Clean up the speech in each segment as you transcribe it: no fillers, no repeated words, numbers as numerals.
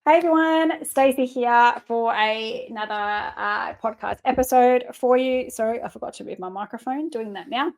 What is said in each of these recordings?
Hey everyone, Stacy here for another podcast episode for you. Sorry, I forgot to move my microphone, doing that now.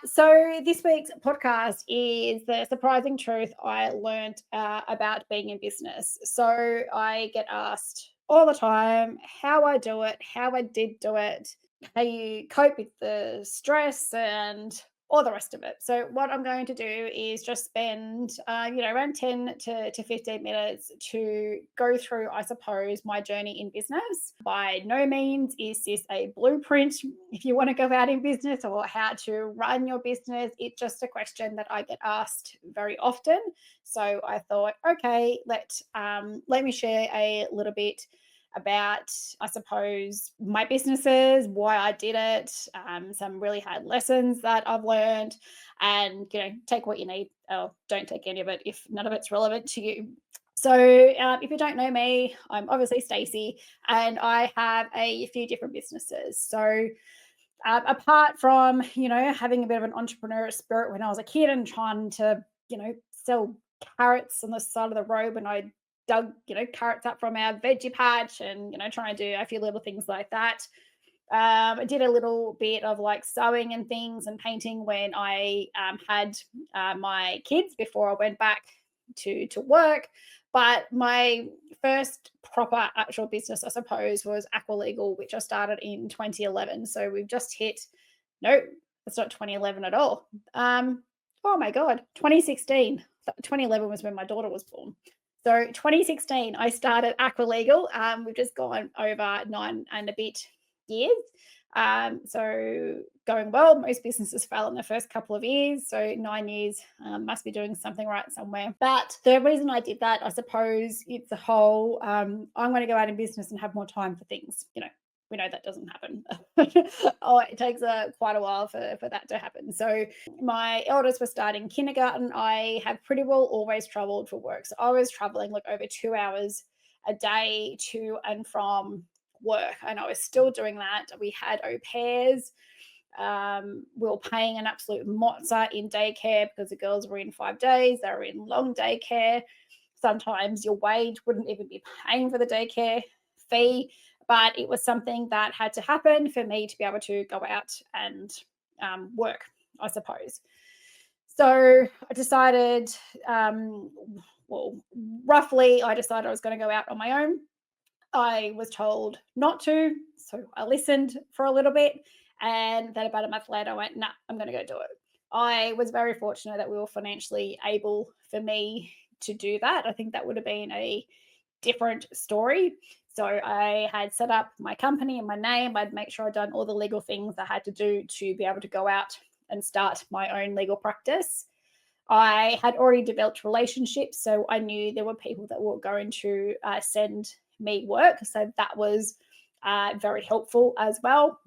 So this week's podcast is the surprising truth I learned about being in business. So I get asked all the time how I do it, how I did do it, how you cope with the stress and all the rest of it. So what I'm going to do is just spend, around 10 to 15 minutes to go through, I suppose, my journey in business. By no means is this a blueprint if you want to go out in business or how to run your business. It's just a question that I get asked very often. So I thought, okay, let me share a little bit about, I suppose, my businesses, why I did it, some really hard lessons that I've learned, and take what you need, or don't take any of it if none of it's relevant to you. So, if you don't know me, I'm obviously Stacy, and I have a few different businesses. So, apart from having a bit of an entrepreneurial spirit when I was a kid and trying to sell carrots on the side of the road when I dug carrots up from our veggie patch and trying to do a few little things like that. I did a little bit of like sewing and things and painting when I had my kids before I went back to work. But my first proper actual business, I suppose, was Aqua Legal, which I started in 2011. So we've just hit, no, it's not 2011 at all. Oh my God, 2016. 2011 was when my daughter was born. So 2016, I started Aqua Legal. We've just gone over 9 and a bit years. So going well. Most businesses fail in the first couple of years. So 9 years must be doing something right somewhere. But the reason I did that, I suppose, it's the whole I'm going to go out in business and have more time for things. We know that doesn't happen. It takes quite a while for that to happen. So my elders were starting kindergarten. I have pretty well always traveled for work. So I was traveling like over 2 hours a day to and from work. And I was still doing that. We had au pairs. We were paying an absolute mozza in daycare because the girls were in 5 days. They were in long daycare. Sometimes your wage wouldn't even be paying for the daycare fee. But it was something that had to happen for me to be able to go out and work, I suppose. So I decided, roughly, I decided I was going to go out on my own. I was told not to, so I listened for a little bit. And then about a month later, I went, nah, I'm going to go do it. I was very fortunate that we were financially able for me to do that. I think that would have been a different story. So I had set up my company and my name. I'd make sure I'd done all the legal things I had to do to be able to go out and start my own legal practice. I had already developed relationships, so I knew there were people that were going to send me work. So that was very helpful as well.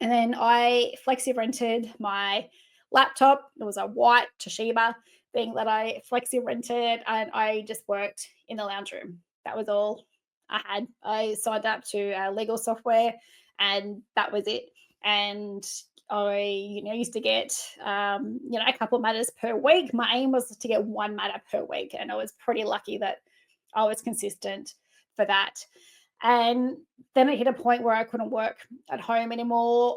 And then I flexi rented my laptop. It was a white Toshiba thing that I flexi rented, and I just worked in the lounge room. That was all I had. I signed up to legal software, and that was it. And I, used to get, a couple of matters per week. My aim was to get 1 matter per week, and I was pretty lucky that I was consistent for that. And then it hit a point where I couldn't work at home anymore.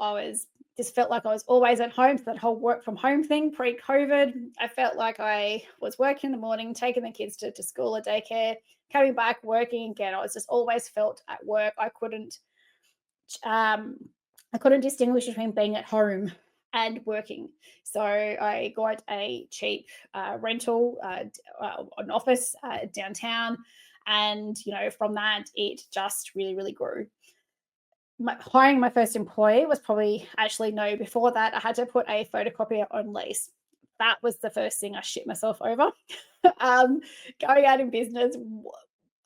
Just felt like I was always at home. So that whole work from home thing pre-COVID, I felt like I was working in the morning, taking the kids to school or daycare, coming back, working again. I was just always felt at work. I couldn't distinguish between being at home and working. So I got a cheap rental, an office downtown. And, from that, it just really, really grew. Hiring my first employee was probably no, before that, I had to put a photocopier on lease. That was the first thing I shit myself over. Going out in business,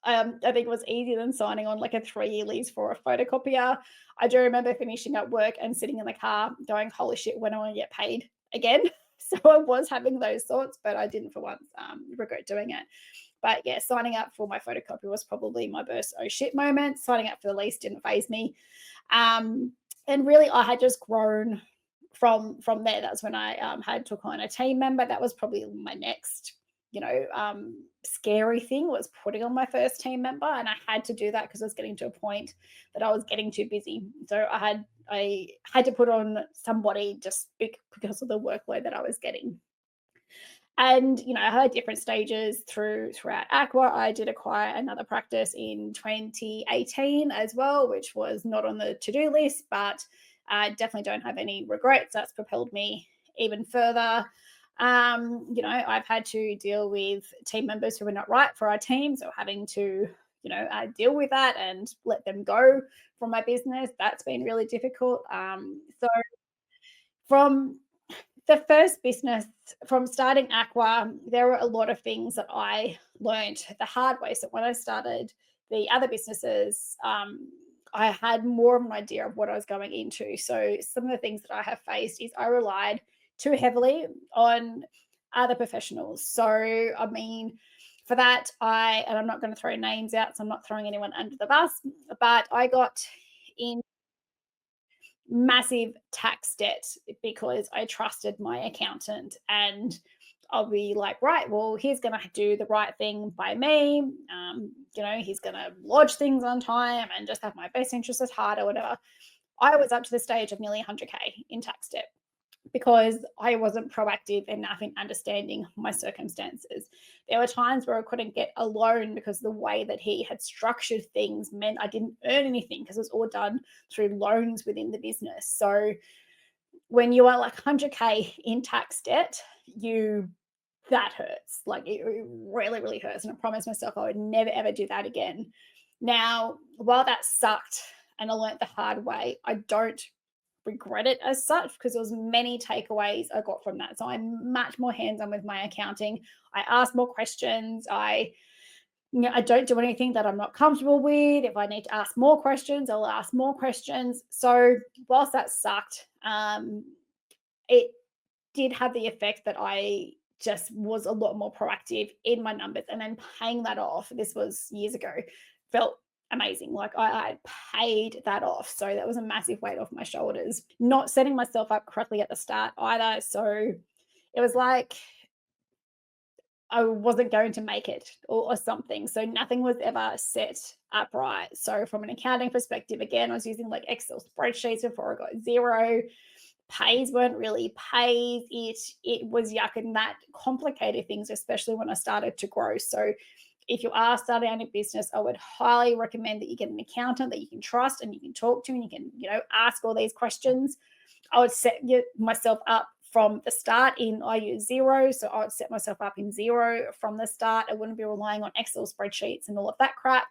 I think it was easier than signing on like a 3-year lease for a photocopier. I do remember finishing up work and sitting in the car going, holy shit, when am I going to get paid again? So I was having those thoughts, but I didn't for once regret doing it. But yeah, signing up for my photocopy was probably my burst oh shit moment. Signing up for the lease didn't faze me. And really, I had just grown from there. That's when I had took on a team member. That was probably my next scary thing was putting on my first team member, and I had to do that because I was getting to a point that I was getting too busy. So I had to put on somebody just because of the workload that I was getting. And I had different stages throughout Aqua. I did acquire another practice in 2018 as well, which was not on the to-do list, but I definitely don't have any regrets. That's propelled me even further. I've had to deal with team members who are not right for our team, so having to deal with that and let them go from my business. That's been really difficult. So from the first business, from starting Aqua, there were a lot of things that I learned the hard way. So when I started the other businesses, I had more of an idea of what I was going into. So some of the things that I have faced is I relied too heavily on other professionals. So, I mean, for that, and I'm not going to throw names out, so I'm not throwing anyone under the bus, but I got in massive tax debt because I trusted my accountant, and I'll be like, right, well, he's going to do the right thing by me. He's going to lodge things on time and just have my best interest at heart or whatever. I was up to the stage of nearly 100K in tax debt because I wasn't proactive enough in understanding my circumstances. There were times where I couldn't get a loan because the way that he had structured things meant I didn't earn anything because it was all done through loans within the business. So when you are like 100K in tax debt, that hurts. Like it really, really hurts. And I promised myself I would never, ever do that again. Now, while that sucked and I learned the hard way, I don't regret it as such because there was many takeaways I got from that. So I'm much more hands-on with my accounting. I ask more questions. I don't do anything that I'm not comfortable with. If I need to ask more questions, I'll ask more questions. So whilst that sucked, it did have the effect that I just was a lot more proactive in my numbers, and then paying that off. This was years ago, felt amazing. Like I paid that off. So that was a massive weight off my shoulders. Not setting myself up correctly at the start either. So it was like I wasn't going to make it or something. So nothing was ever set up right. So from an accounting perspective, again, I was using like Excel spreadsheets before I got Xero. Pays weren't really pays. It was yuck, and that complicated things, especially when I started to grow. So if you are starting a business, I would highly recommend that you get an accountant that you can trust and you can talk to, and you can, ask all these questions. I would set myself up from the start I use Xero. So I would set myself up in Xero from the start. I wouldn't be relying on Excel spreadsheets and all of that crap.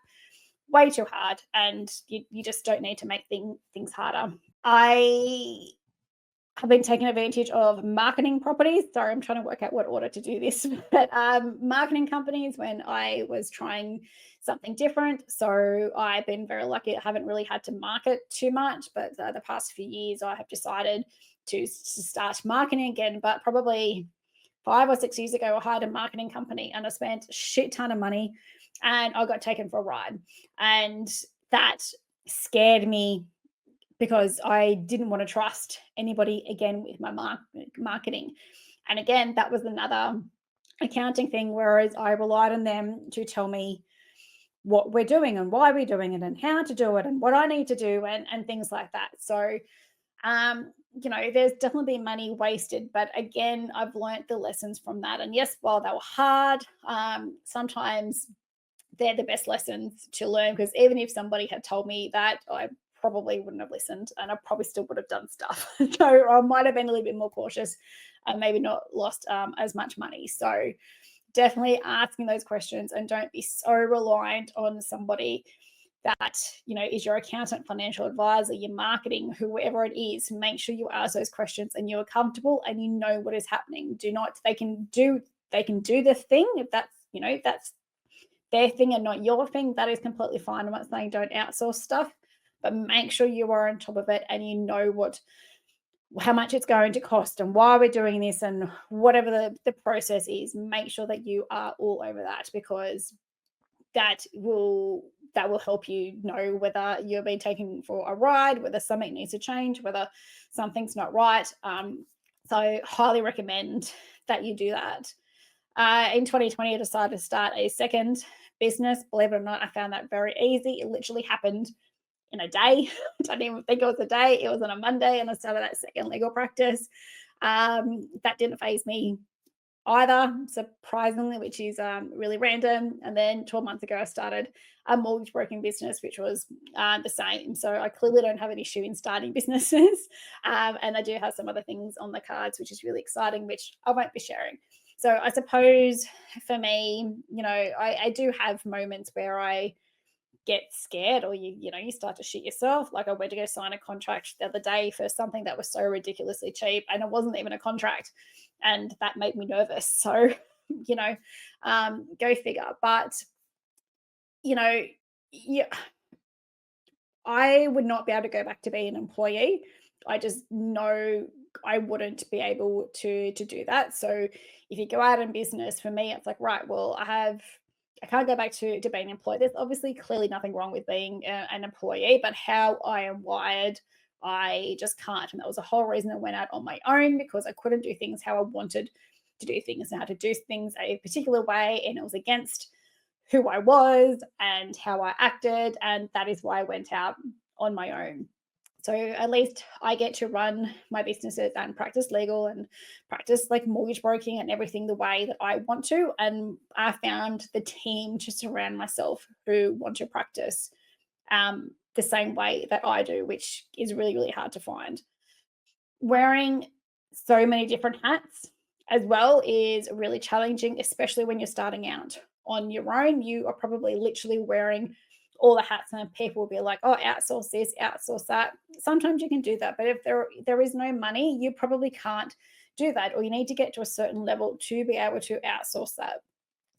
Way too hard. And you just don't need to make things harder. I have been taking advantage of marketing properties. Sorry, I'm trying to work out what order to do this. But marketing companies when I was trying something different. So I've been very lucky. I haven't really had to market too much, but the past few years I have decided to start marketing again. But probably 5 or 6 years ago, I hired a marketing company and I spent a shit ton of money and I got taken for a ride. And that scared me because I didn't want to trust anybody again with my marketing. And again, that was another accounting thing, whereas I relied on them to tell me what we're doing and why we're doing it and how to do it and what I need to do and things like that. So, there's definitely been money wasted, but again, I've learned the lessons from that. And yes, while they were hard, sometimes they're the best lessons to learn, because even if somebody had told me that, I probably wouldn't have listened and I probably still would have done stuff. So I might have been a little bit more cautious and maybe not lost as much money. So definitely asking those questions, and don't be so reliant on somebody that, is your accountant, financial advisor, your marketing, whoever it is. Make sure you ask those questions and you're comfortable and you know what is happening. They can do the thing if that's their thing and not your thing. That is completely fine. I'm not saying don't outsource stuff, but make sure you are on top of it and you know how much it's going to cost and why we're doing this and whatever the process is. Make sure that you are all over that, because that will help you know whether you're being taken for a ride, whether something needs to change, whether something's not right. So I highly recommend that you do that. In 2020, I decided to start a second business. Believe it or not, I found that very easy. It literally happened in a day. I don't even think it was a day. It was on a Monday, and I started that second legal practice. That didn't faze me either, surprisingly, which is really random. And then 12 months ago, I started a mortgage broking business, which was the same. So I clearly don't have an issue in starting businesses. And I do have some other things on the cards, which is really exciting, which I won't be sharing. So I suppose for me, I do have moments where I get scared, or you start to shit yourself. Like, I went to go sign a contract the other day for something that was so ridiculously cheap, and it wasn't even a contract, and that made me nervous. So go figure. But yeah, I would not be able to go back to being an employee. I just know I wouldn't be able to do that. So if you go out in business, for me, it's like, right, well, I can't go back to being employed. There's obviously clearly nothing wrong with being an employee, but how I am wired, I just can't. And that was the whole reason I went out on my own, because I couldn't do things how I wanted to do things, and how to do things a particular way. And it was against who I was and how I acted. And that is why I went out on my own. So at least I get to run my businesses and practice legal and practice like mortgage broking and everything the way that I want to. And I found the team to surround myself who want to practice the same way that I do, which is really, really hard to find. Wearing so many different hats as well is really challenging, especially when you're starting out on your own. You are probably literally wearing all the hats, and people will be like, oh, outsource this, outsource that. Sometimes you can do that, but if there is no money, you probably can't do that, or you need to get to a certain level to be able to outsource that.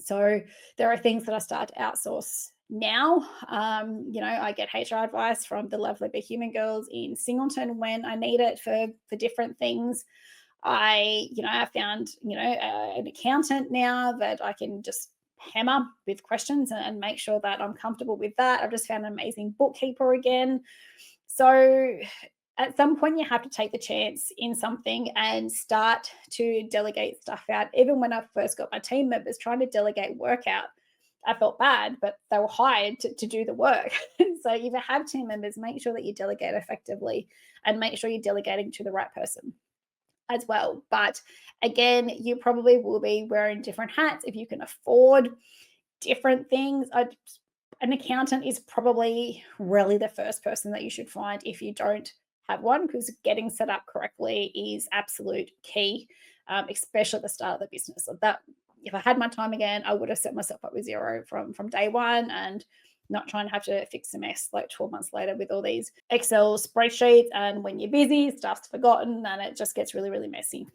So there are things that I start to outsource now. I get HR advice from the lovely Big Human Girls in Singleton when I need it for different things. I found, an accountant now that I can just hammer with questions and make sure that I'm comfortable with that. I've just found an amazing bookkeeper again. So at some point, you have to take the chance in something and start to delegate stuff out. Even when I first got my team members, trying to delegate work out, I felt bad, but they were hired to do the work. So if you have team members, make sure that you delegate effectively, and make sure you're delegating to the right person as well. But again, you probably will be wearing different hats if you can afford different things. An accountant is probably really the first person that you should find if you don't have one, because getting set up correctly is absolute key, especially at the start of the business. So that, if I had my time again, I would have set myself up with zero from day one, and not trying to have to fix a mess like 12 months later with all these Excel spreadsheets. And when you're busy, stuff's forgotten and it just gets really, really messy.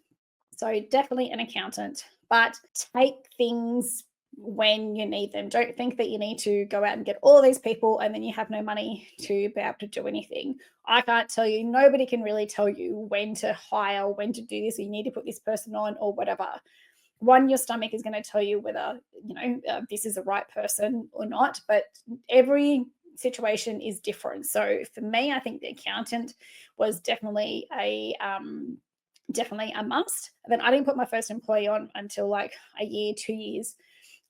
So definitely an accountant, but take things when you need them. Don't think that you need to go out and get all these people and then you have no money to be able to do anything. I can't tell you, nobody can really tell you when to hire, when to do this, or you need to put this person on or whatever. One, your stomach is going to tell you whether this is the right person or not, but every situation is different. So for me, I think the accountant was definitely a must. And then I didn't put my first employee on until like a year, 2 years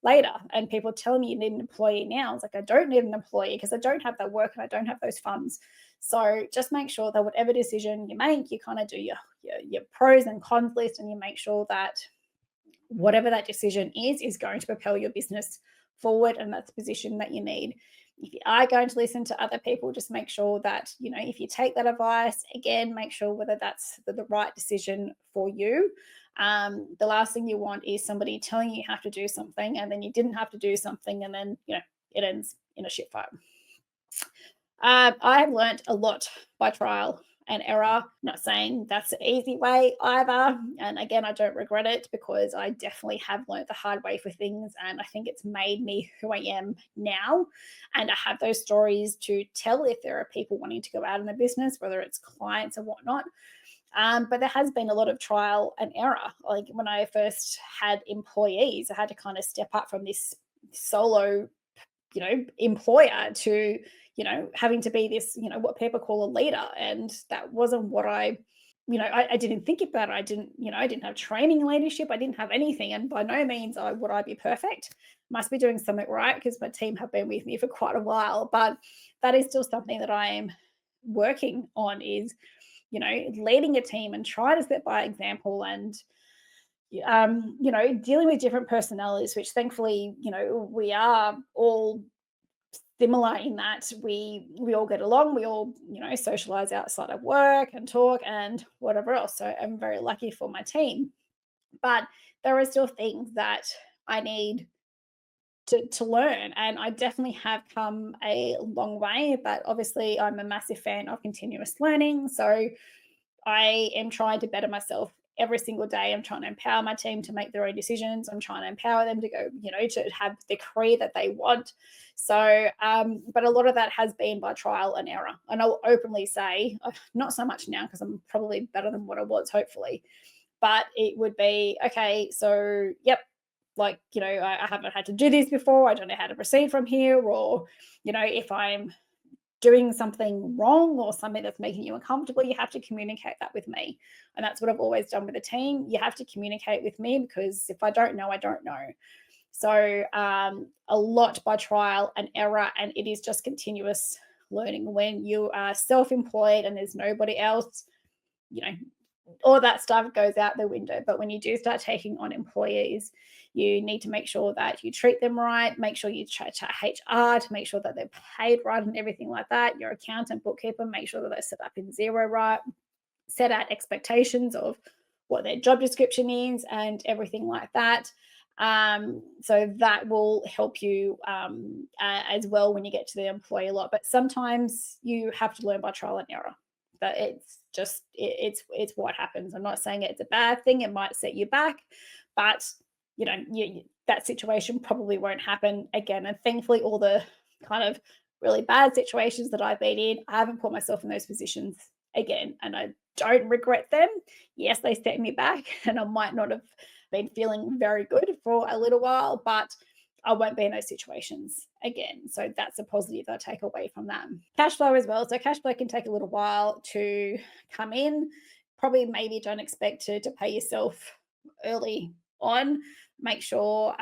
later. And people telling me you need an employee now. It's like, I don't need an employee because I don't have that work and I don't have those funds. So just make sure that whatever decision you make, you kind of do your pros and cons list, and you make sure that whatever that decision is going to propel your business forward, and that's the position that you need. If you are going to listen to other people, just make sure that, if you take that advice, again, make sure whether that's the right decision for you. The last thing you want is somebody telling you have to do something and then you didn't have to do something, and then, it ends in a shit fight. I have learned a lot by trial and error. Not saying that's the easy way either. And again, I don't regret it, because I definitely have learned the hard way for things. And I think it's made me who I am now. And I have those stories to tell if there are people wanting to go out in the business, whether it's clients or whatnot. But there has been a lot of trial and error. Like when I first had employees, I had to kind of step up from this solo, employer to, having to be this, what people call a leader. And that wasn't what I I didn't think about it. I didn't have training in leadership. I didn't have anything. And by no means would I be perfect. Must be doing something right because my team have been with me for quite a while. But that is still something that I am working on is, leading a team and try to set by example and, dealing with different personalities, which thankfully, we are all similar in that we all get along, we all socialize outside of work and talk and whatever else. So I'm very lucky for my team, but there are still things that I need to learn, and I definitely have come a long way, but obviously I'm a massive fan of continuous learning. So I am trying to better myself every single day. I'm trying to empower my team to make their own decisions. I'm trying to empower them to go, to have the career that they want. So, but a lot of that has been by trial and error. And I'll openly say, not so much now because I'm probably better than what I was, hopefully. But it would be, okay, so, yep, like, I haven't had to do this before. I don't know how to proceed from here. Or, if I'm doing something wrong or something that's making you uncomfortable, you have to communicate that with me. And that's what I've always done with the team. You have to communicate with me because if I don't know, I don't know. So a lot by trial and error, and it is just continuous learning. When you are self-employed and there's nobody else, all that stuff goes out the window. But when you do start taking on employees, you need to make sure that you treat them right, make sure you chat to HR to make sure that they're paid right and everything like that. Your accountant, bookkeeper, make sure that they're set up in Xero right, set out expectations of what their job description is and everything like that. So that will help you as well when you get to the employee lot. But sometimes you have to learn by trial and error. But it's just it's what happens. I'm not saying it's a bad thing. It might set you back, but that situation probably won't happen again. And thankfully, all the kind of really bad situations that I've been in, I haven't put myself in those positions again, and I don't regret them. Yes, they set me back, and I might not have been feeling very good for a little while, but I won't be in those situations again. So that's a positive I take away from that. Cash flow as well. So cash flow can take a little while to come in. Probably maybe don't expect to pay yourself early on. Make sure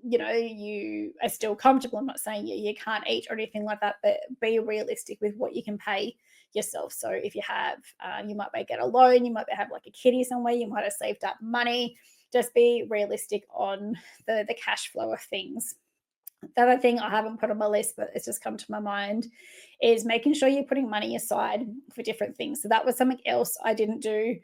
you are still comfortable. I'm not saying you can't eat or anything like that, but be realistic with what you can pay yourself. So if you have you might get a loan, you might have like a kitty somewhere, you might have saved up money. Just be realistic on the cash flow of things. The other thing I haven't put on my list, but it's just come to my mind, is making sure you're putting money aside for different things. So that was something else I didn't do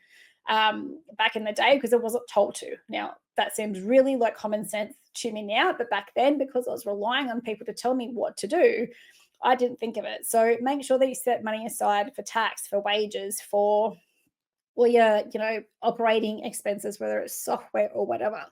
back in the day because I wasn't told to. Now, that seems really like common sense to me now, but back then, because I was relying on people to tell me what to do, I didn't think of it. So make sure that you set money aside for tax, for wages, for all your operating expenses, whether it's software or whatever.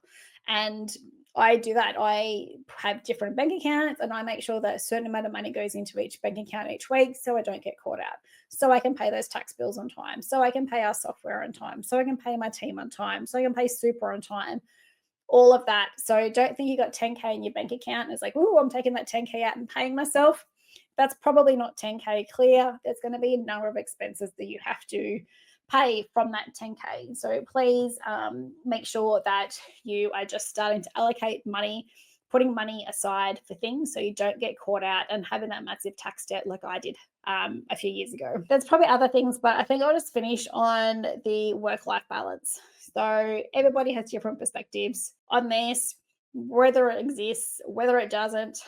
And I do that. I have different bank accounts and I make sure that a certain amount of money goes into each bank account each week so I don't get caught out. So I can pay those tax bills on time. So I can pay our software on time. So I can pay my team on time. So I can pay super on time. All of that. So don't think you got 10K in your bank account and it's like, oh, I'm taking that 10K out and paying myself. That's probably not 10K clear. There's going to be a number of expenses that you have to pay from that 10K. So please make sure that you are just starting to allocate money, putting money aside for things so you don't get caught out and having that massive tax debt like I did a few years ago. There's probably other things, but I think I'll just finish on the work-life balance. So everybody has different perspectives on this, whether it exists, whether it doesn't,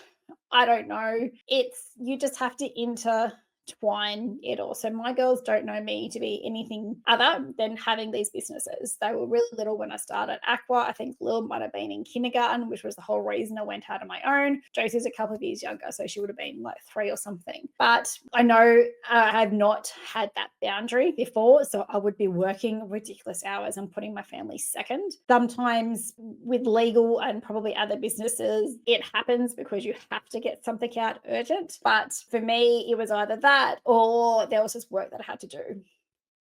I don't know. You just have to intertwine it all. So my girls don't know me to be anything other than having these businesses. They were really little when I started Aqua. I think Lil might have been in kindergarten, which was the whole reason I went out on my own. Josie's a couple of years younger, so she would have been like 3 or something. But I know I have not had that boundary before, so I would be working ridiculous hours and putting my family second. Sometimes with legal and probably other businesses, it happens because you have to get something out urgent. But for me, it was either that or there was just work that I had to do.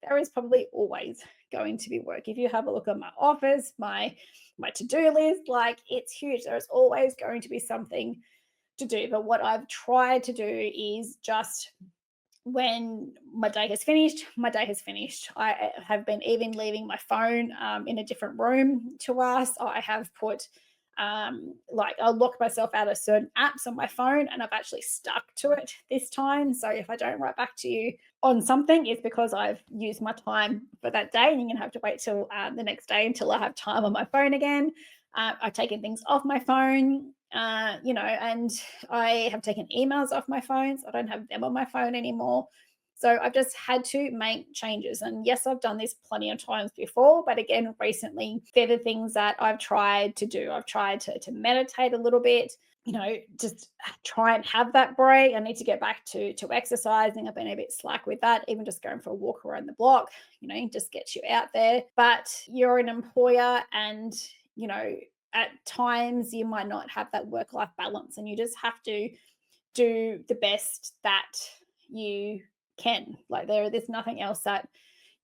There is probably always going to be work. If you have a look at my office, my to-do list, like it's huge. There's always going to be something to do. But what I've tried to do is just when my day has finished, my day has finished. I have been even leaving my phone in a different room to us. I have put like I lock myself out of certain apps on my phone, and I've actually stuck to it this time. So if I don't write back to you on something, it's because I've used my time for that day, and you're gonna have to wait till the next day until I have time on my phone again. I've taken things off my phone, and I have taken emails off my phone, so I don't have them on my phone anymore. So I've just had to make changes. And yes, I've done this plenty of times before, but again, recently, they're the things that I've tried to do. I've tried to meditate a little bit, just try and have that break. I need to get back to exercising. I've been a bit slack with that, even just going for a walk around the block, just gets you out there. But you're an employer, and at times you might not have that work-life balance, and you just have to do the best that you can. Like there's nothing else that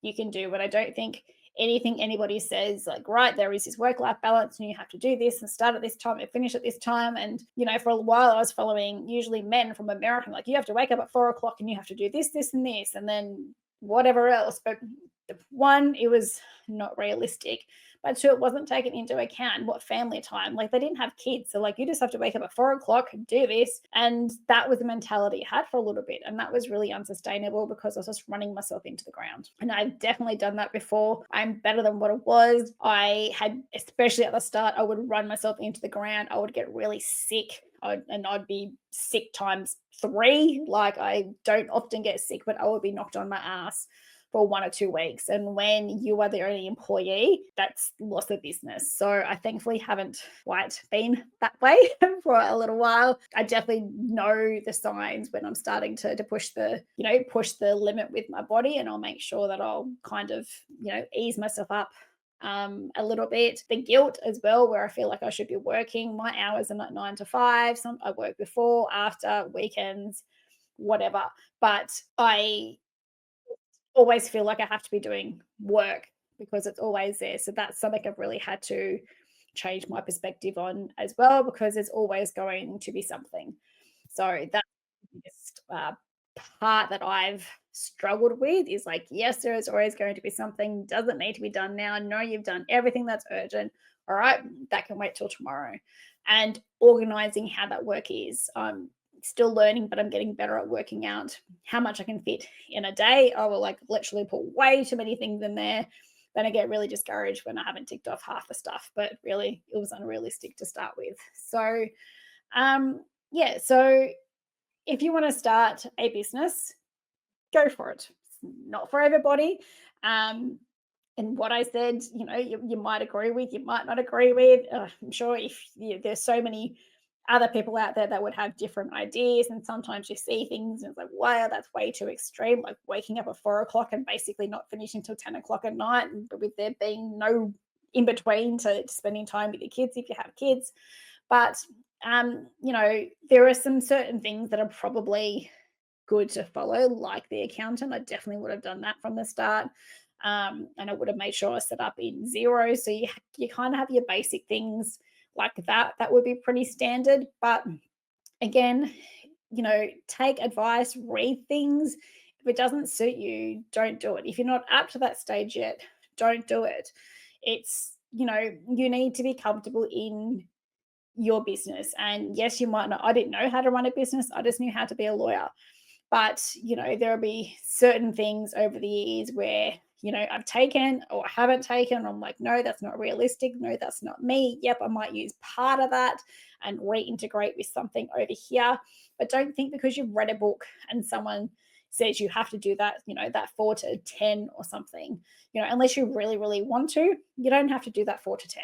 you can do. But I don't think anything anybody says, like, right, there is this work-life balance and you have to do this and start at this time and finish at this time. And for a while I was following usually men from America, like, you have to wake up at 4 o'clock and you have to do this, this, and this, and then whatever else. But one, it was not realistic, but two, it wasn't taken into account what family time. Like, they didn't have kids, so like, you just have to wake up at 4 o'clock and do this. And that was the mentality I had for a little bit, and that was really unsustainable because I was just running myself into the ground. And I've definitely done that before. I'm better than what it was. I had, especially at the start, I would run myself into the ground. I would get really sick, and I'd be sick times 3. Like, I don't often get sick, but I would be knocked on my ass for 1 or 2 weeks. And when you are the only employee, that's loss of business. So I thankfully haven't quite been that way for a little while. I definitely know the signs when I'm starting to push the limit with my body, and I'll make sure that I'll kind of, ease myself up a little bit. The guilt as well, where I feel like I should be working. My hours are not 9 to 5. Some I work before, after, weekends, whatever. But I always feel like I have to be doing work because it's always there. So that's something I've really had to change my perspective on as well, because it's always going to be something. So that's the biggest part that I've struggled with, is like, yes, there is always going to be something. Doesn't need to be done now. No, you've done everything that's urgent. All right, that can wait till tomorrow. And organizing how that work is. Still learning, but I'm getting better at working out how much I can fit in a day. I will like literally put way too many things in there. Then I get really discouraged when I haven't ticked off half the stuff, but really it was unrealistic to start with. So so if you want to start a business, go for it. It's not for everybody. And what I said, you might agree with, you might not agree with. I'm sure there's so many other people out there that would have different ideas, and sometimes you see things and it's like, wow, that's way too extreme, like waking up at 4 o'clock and basically not finishing till 10 o'clock at night, and with there being no in between to spending time with your kids if you have kids. But there are some certain things that are probably good to follow, like the accountant. I definitely would have done that from the start. And I would have made sure I set up in Xero, so you kind of have your basic things like that would be pretty standard. But again, take advice, read things. If it doesn't suit you, don't do it. If you're not up to that stage yet, don't do it. It's, you need to be comfortable in your business. And yes, you might not, I didn't know how to run a business. I just knew how to be a lawyer. But, there'll be certain things over the years where, I've taken or haven't taken. I'm like, no, that's not realistic. No, that's not me. Yep, I might use part of that and reintegrate with something over here. But don't think because you've read a book and someone says you have to do that, that 4 to 10 or something, unless you really, really want to, you don't have to do that 4 to 10.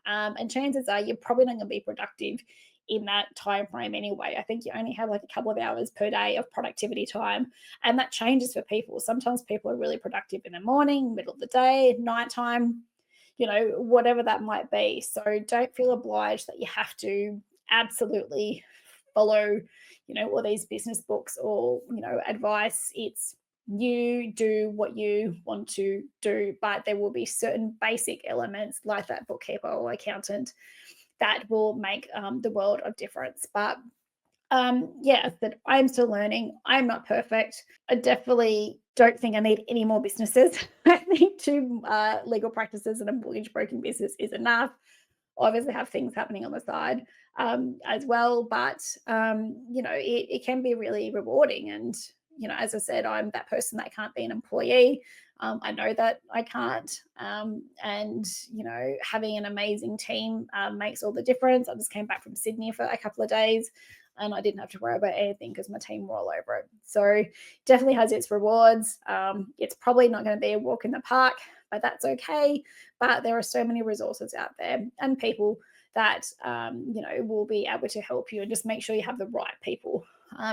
And chances are you're probably not going to be productive in that time frame anyway. I think you only have like a couple of hours per day of productivity time, and that changes for people. Sometimes people are really productive in the morning, middle of the day, nighttime, whatever that might be. So don't feel obliged that you have to absolutely follow, all these business books or, advice. It's, you do what you want to do, but there will be certain basic elements like that bookkeeper or accountant that will make the world of difference. But that I'm still learning. I'm not perfect. I definitely don't think I need any more businesses. I think two legal practices and a mortgage broking business is enough. Obviously have things happening on the side as well, but it can be really rewarding. And as I said, I'm that person that can't be an employee. I know that I can't, and having an amazing team makes all the difference. I just came back from Sydney for a couple of days, and I didn't have to worry about anything because my team were all over it. So definitely has its rewards. It's probably not going to be a walk in the park, but that's okay. But there are so many resources out there and people that will be able to help you, and just make sure you have the right people.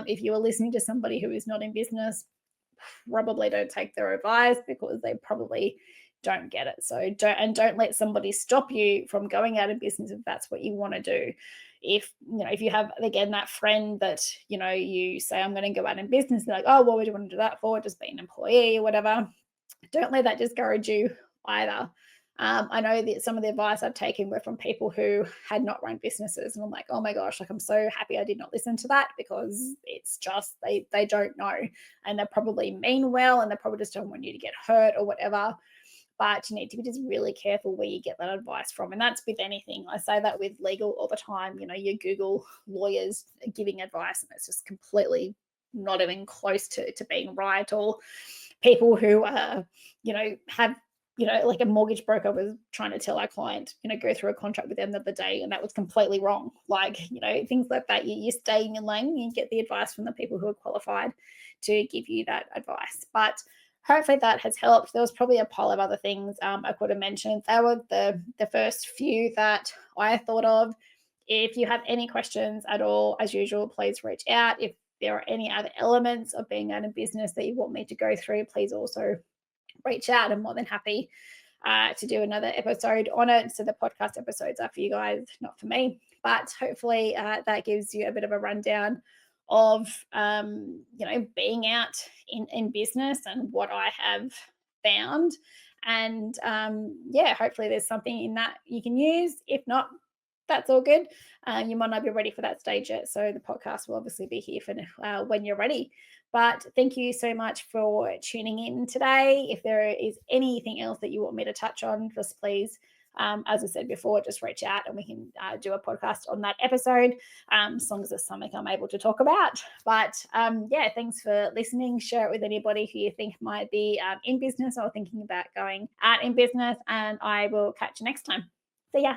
If you are listening to somebody who is not in business, probably don't take their advice, because they probably don't get it. So don't let somebody stop you from going out of business if that's what you want to do. If you have, again, that friend that you say, I'm going to go out in business, they're like, oh, what would you want to do that for? Just be an employee or whatever. Don't let that discourage you either. I know that some of the advice I've taken were from people who had not run businesses, and I'm like, oh my gosh, like I'm so happy I did not listen to that, because it's just they don't know, and they probably mean well, and they probably just don't want you to get hurt or whatever. But you need to be just really careful where you get that advice from, and that's with anything. I say that with legal all the time. You Google lawyers giving advice, and it's just completely not even close to being right. Or people who have like a mortgage broker was trying to tell our client, go through a contract with them the other day, and that was completely wrong. Like, things like that. You stay in your lane, you get the advice from the people who are qualified to give you that advice. But hopefully that has helped. There was probably a pile of other things I could have mentioned. They were the first few that I thought of. If you have any questions at all, as usual, please reach out. If there are any other elements of being out of business that you want me to go through, please also reach out. I'm more than happy to do another episode on it. So the podcast episodes are for you guys, not for me. But hopefully that gives you a bit of a rundown of being out in business and what I have found. And hopefully there's something in that you can use. If not, that's all good. You might not be ready for that stage yet, so the podcast will obviously be here for when you're ready. But thank you so much for tuning in today. If there is anything else that you want me to touch on, just please, as I said before, just reach out and we can do a podcast on that episode, as long as it's something I'm able to talk about. But thanks for listening. Share it with anybody who you think might be in business or thinking about going out in business, and I will catch you next time. See ya.